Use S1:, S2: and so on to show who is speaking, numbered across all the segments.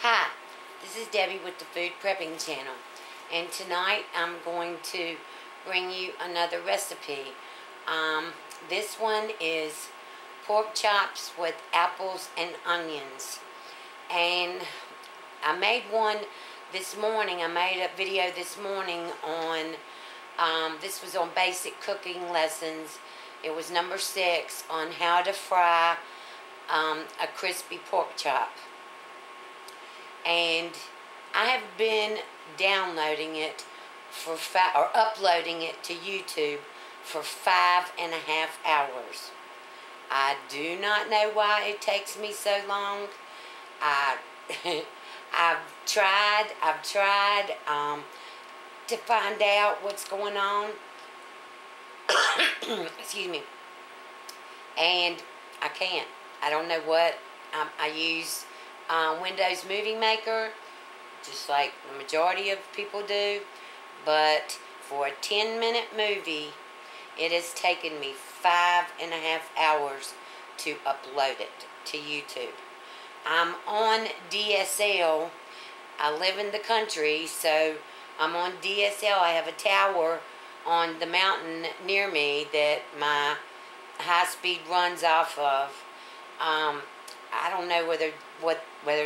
S1: Hi, this is Debbie with the Food Prepping channel, and tonight I'm going to bring you another recipe. This one is pork chops with apples and onions, and I made one this morning. I made a video this morning on, this was on basic cooking lessons. It was number 6 on how to fry a crispy pork chop. And I have been downloading it for uploading it to YouTube for 5.5 hours. I do not know why it takes me so long. I've tried to find out what's going on. Excuse me. And I can't. I don't know what. I use Windows Movie Maker, just like the majority of people do. But for a 10-minute movie, it has taken me 5.5 hours to upload it to YouTube. I'm on DSL. I live in the country, so I'm on DSL. I have a tower on the mountain near me that my high speed runs off of. I don't know whether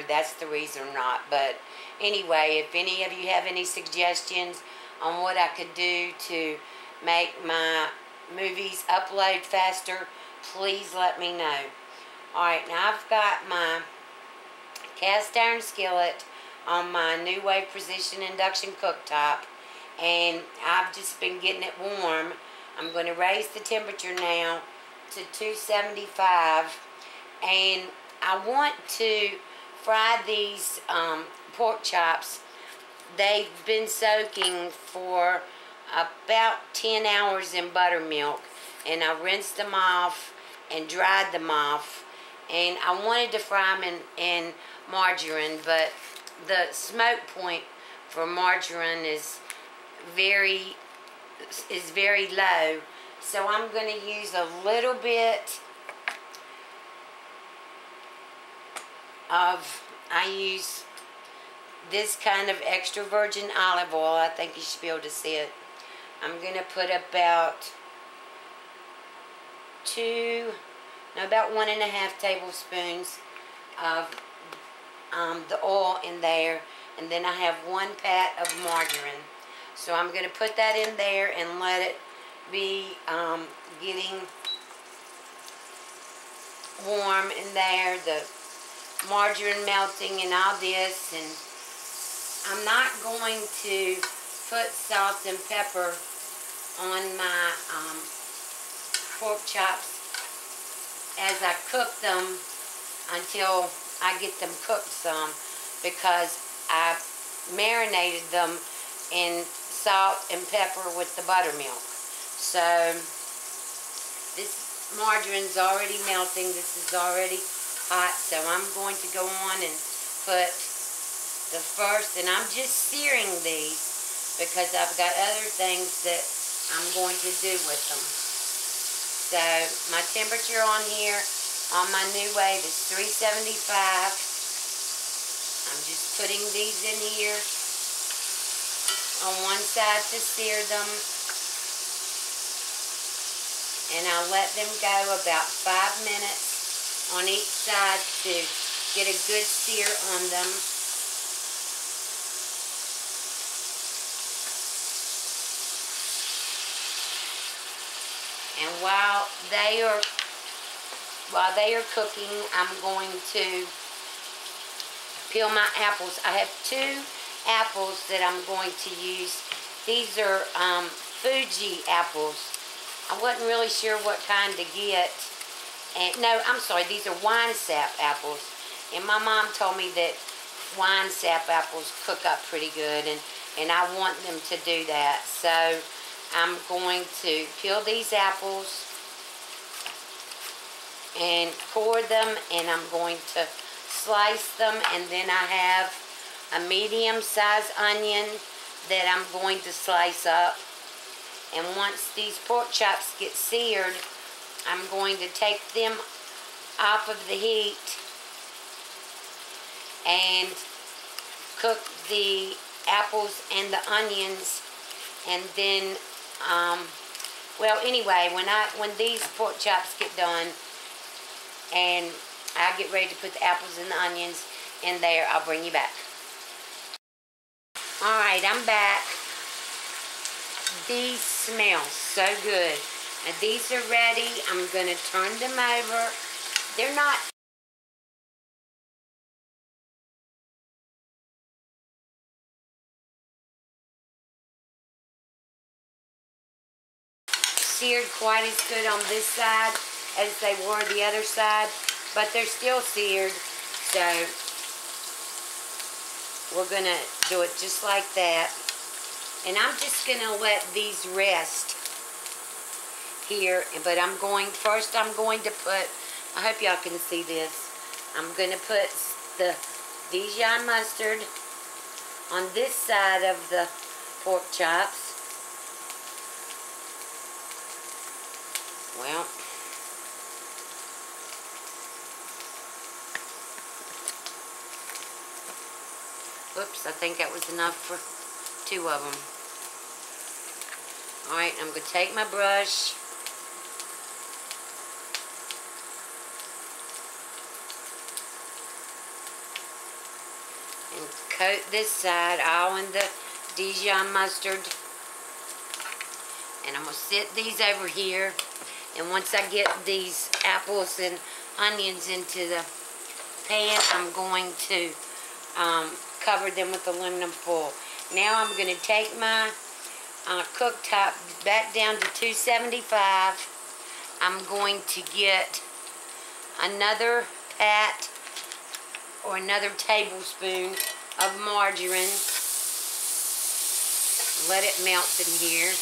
S1: that's the reason or not, but anyway, if any of you have any suggestions on what I could do to make my movies upload faster, please let me know. Alright, now I've got my cast iron skillet on my New Wave Precision induction cooktop, and I've just been getting it warm. I'm going to raise the temperature now to 275, and I want to fry these pork chops. They've been soaking for about 10 hours in buttermilk, and I rinsed them off and dried them off, and I wanted to fry them in margarine, but the smoke point for margarine is very low, so I'm going to use a little bit of, I use this kind of extra virgin olive oil. I think you should be able to see it. I'm going to put about 1.5 tablespoons of the oil in there, and then I have 1 pat of margarine. So I'm going to put that in there and let it be getting warm in there, the margarine melting and all this. And I'm not going to put salt and pepper on my pork chops as I cook them until I get them cooked some, because I marinated them in salt and pepper with the buttermilk. So this margarine's already melting. This is already hot, so I'm going to go on and put the first, and I'm just searing these because I've got other things that I'm going to do with them. So my temperature on here on my New Wave is 375. I'm just putting these in here on one side to sear them, and I'll let them go about 5 minutes on each side to get a good sear on them. And while they are cooking, I'm going to peel my apples. I have 2 apples that I'm going to use. These are Fuji apples. I wasn't really sure what kind to get. And no, I'm sorry, these are wine sap apples. And my mom told me that wine sap apples cook up pretty good, and I want them to do that. So I'm going to peel these apples and core them, and I'm going to slice them, and then I have a medium-sized onion that I'm going to slice up. And once these pork chops get seared, I'm going to take them off of the heat and cook the apples and the onions, and then, well, anyway, when these pork chops get done, and I get ready to put the apples and the onions in there, I'll bring you back. Alright, I'm back. These smell so good. Now these are ready. I'm going to turn them over. They're not seared quite as good on this side as they were the other side, but they're still seared, so we're going to do it just like that. And I'm just going to let these rest here, but first I'm going to put, I hope y'all can see this, I'm going to put the Dijon mustard on this side of the pork chops. Well, whoops, I think that was enough for 2 of them. Alright, I'm going to take my brush and coat this side all in the Dijon mustard. And I'm going to sit these over here. And once I get these apples and onions into the pan, I'm going to cover them with aluminum foil. Now I'm going to take my cooktop back down to 275. I'm going to get another pat or another tablespoon of margarine. Let it melt in here.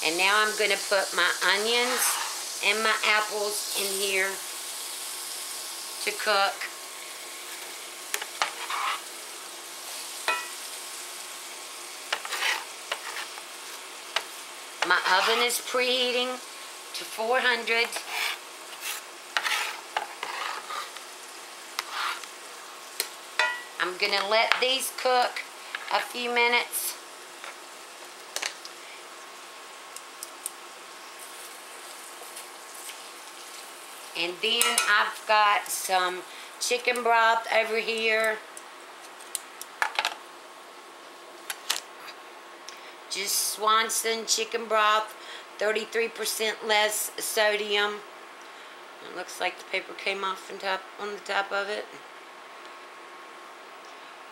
S1: And now I'm going to put my onions and my apples in here to cook. My oven is preheating to 400. I'm going to let these cook a few minutes. And then I've got some chicken broth over here. Just Swanson chicken broth, 33% less sodium. It looks like the paper came off on the top of it.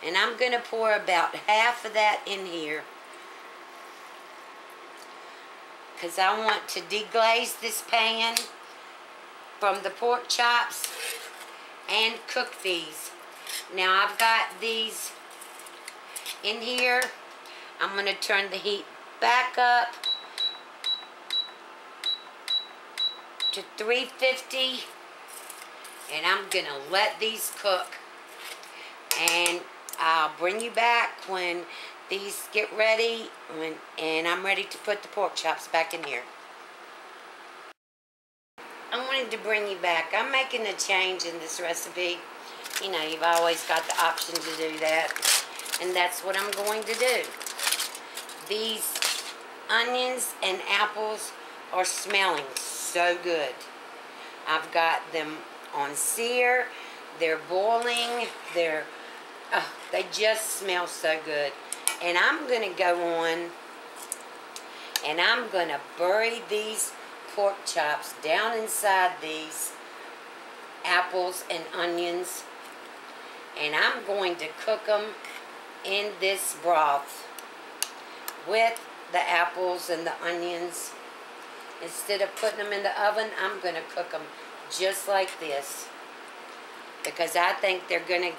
S1: And I'm going to pour about half of that in here, because I want to deglaze this pan from the pork chops and cook these. Now I've got these in here. I'm going to turn the heat back up to 350, and I'm going to let these cook. And I'll bring you back when these get ready, and I'm ready to put the pork chops back in here. I wanted to bring you back. I'm making a change in this recipe. You know, you've always got the option to do that, and that's what I'm going to do. These onions and apples are smelling so good. I've got them on sear. They're boiling. They just smell so good. And I'm going to go on and I'm going to bury these pork chops down inside these apples and onions. And I'm going to cook them in this broth with the apples and the onions. Instead of putting them in the oven, I'm going to cook them just like this, because I think they're going to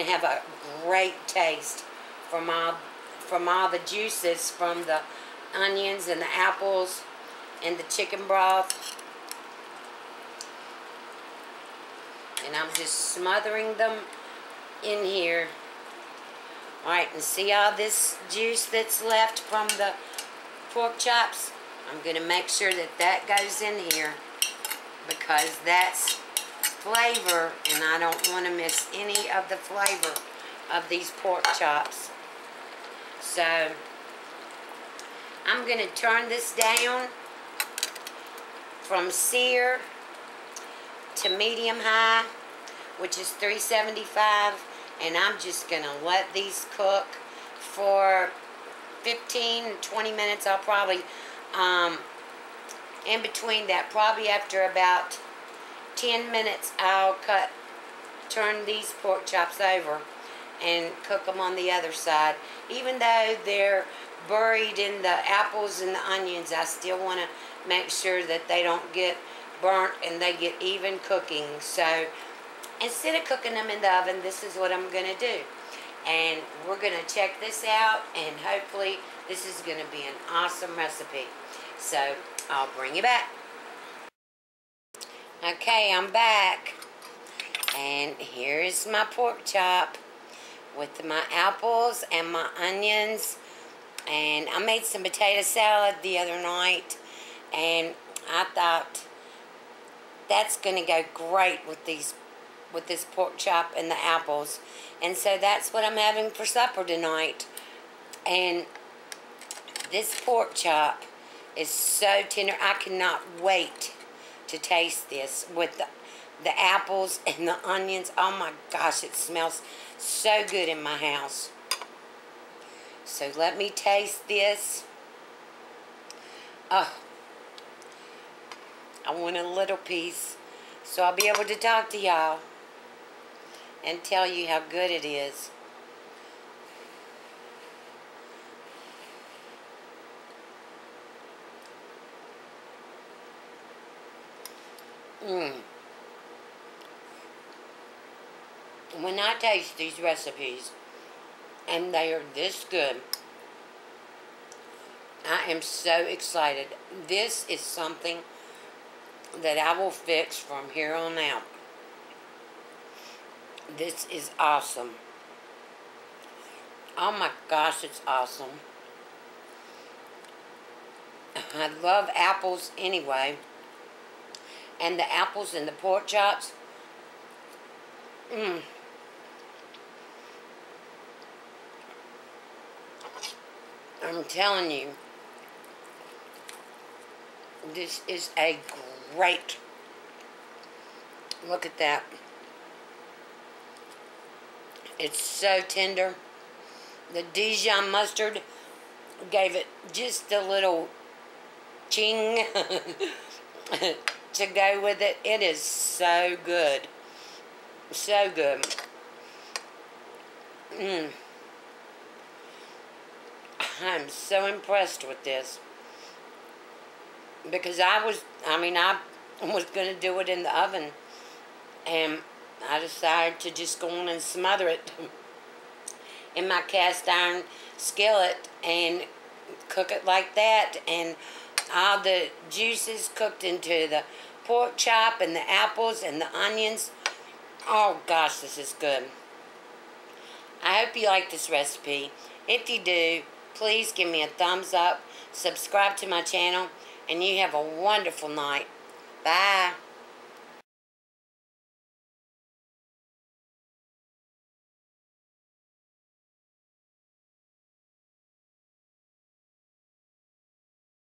S1: have a great taste from all the juices from the onions and the apples and the chicken broth. And I'm just smothering them in here. Alright, and see all this juice that's left from the pork chops? I'm going to make sure that that goes in here because that's flavor, and I don't want to miss any of the flavor of these pork chops. So I'm going to turn this down from sear to medium high, which is 375, and I'm just going to let these cook for 15, 20 minutes. I'll probably, in between that, probably after about 10 minutes, I'll turn these pork chops over and cook them on the other side. Even though they're buried in the apples and the onions, I still want to make sure that they don't get burnt and they get even cooking. So instead of cooking them in the oven, this is what I'm going to do. And we're going to check this out, and hopefully this is going to be an awesome recipe. So I'll bring you back. Okay, I'm back. And here is my pork chop with my apples and my onions. And I made some potato salad the other night, and I thought that's going to go great with this pork chop and the apples. And so that's what I'm having for supper tonight. And this pork chop is so tender. I cannot wait to taste this with the apples and the onions. Oh my gosh, it smells so good in my house. So let me taste this. Oh, I want a little piece so I'll be able to talk to y'all and tell you how good it is. When I taste these recipes and they are this good, I am so excited. This is something that I will fix from here on out. This is awesome. Oh my gosh, it's awesome. I love apples anyway. And the apples and the pork chops. I'm telling you, this is a great. Look at that. It's so tender. The Dijon Mustard gave it just a little ching to go with it. It is so good. So good. I'm so impressed with this. Because I was going to do it in the oven. And I decided to just go on and smother it in my cast iron skillet and cook it like that. And all the juices cooked into the pork chop and the apples and the onions. Oh gosh, this is good. I hope you like this recipe. If you do, please give me a thumbs up, subscribe to my channel, and you have a wonderful night. Bye.